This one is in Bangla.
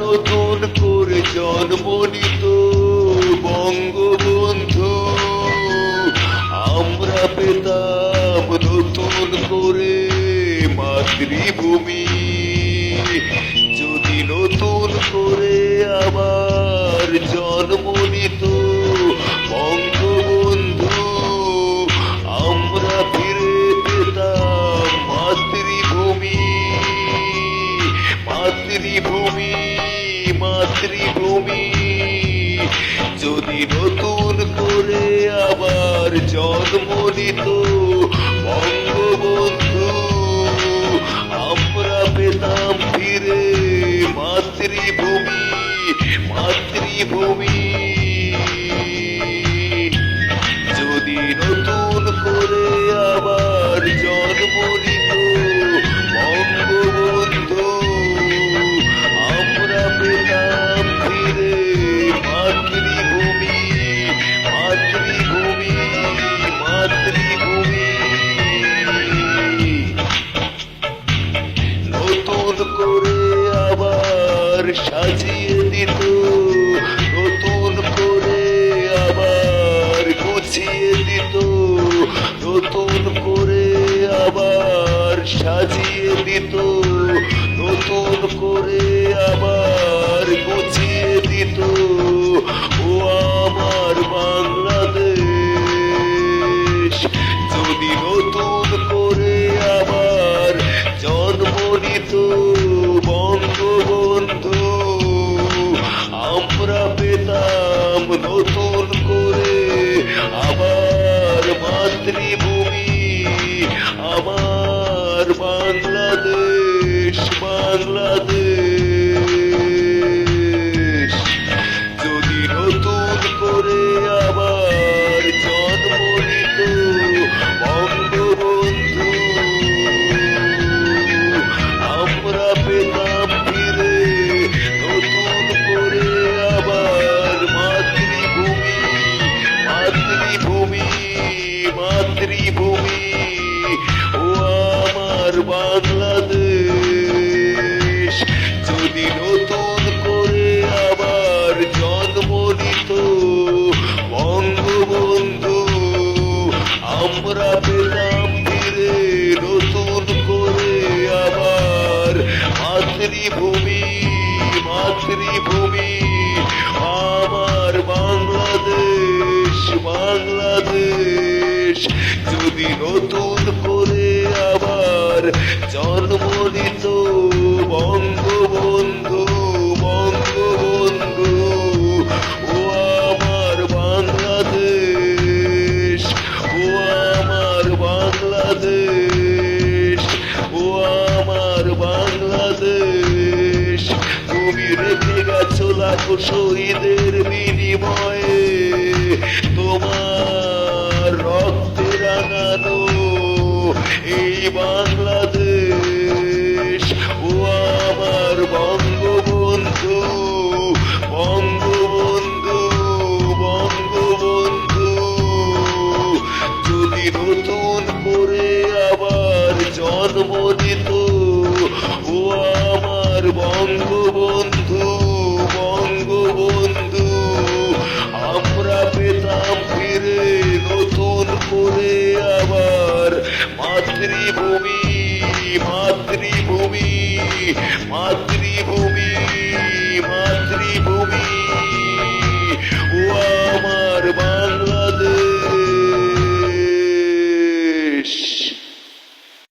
নতুন করে জন্ম নিত বঙ্গবন্ধু, আমরা পেতাম নতুন করে মাতৃভূমি। যদি নতুন করে আবার জন্ম নিত বঙ্গবন্ধু, আমরা ফিরে পেতাম মাতৃভূমি। মাতৃভূমি মাতৃভূমি যদি নতুন করে আবার জন্ম নিত বঙ্গবন্ধু, আমরা পেতাম ফিরে মাতৃভূমি। মাতৃভূমি যদি নতুন করে আবার জন্ম নিত বঙ্গবন্ধু, আমরা পেতাম ফিরে মাতৃভূমি। মাতৃভূমি মাতৃভূমি নতুন করে আবার সাজিয়ে দিত, নতুন করে আবার গুছিয়ে দিত, নতুন করে আবার সাজিয়ে দিত, নতুন করে আবার গুছিয়ে দিত। ও আমার বাংলাদেশ, যদি নতুন করে আবার জন্ম নিত বঙ্গবন্ধু, আমরা পেতাম নতুন করে আবার মাতৃভূমি। আমার বাংলাদেশ বাংলাদেশ যদি নতুন করে আবার জন্ম নিত বঙ্গবন্ধু, আমরা পেতাম ফিরে নতুন করে আবার মাতৃভূমি। মাতৃভূমি মাতৃভূমি ও আমার বাংলাদেশ, যদি নতুন করে আবার জন্ম নিত বঙ্গবন্ধু, আমরা পেতাম ফিরে নতুন করে আবার মাতৃভূমি। মাতৃভূমি আমার বাংলাদেশ বাংলাদেশ যদি নতুন করে আবার জন্ম নিত বঙ্গবন্ধু। বঙ্গবন্ধু ও আমার বাংলাদেশ, ও আমার বাংলাদেশ, ও আমার বাংলাদেশ। তুমি রেখে গেছো লাখো শহীদের বিনিময়ে তোমার রক্তে রাঙানো এই বাংলাদেশ। ও আমার বঙ্গবন্ধু, বঙ্গবন্ধু, বঙ্গবন্ধু যদি নতুন করে আবার জন্ম নিত, ও আমার বঙ্গবন্ধু, বঙ্গবন্ধু, আমরা পেতাম ফিরে নতুন করে আবার মাতৃভূমি।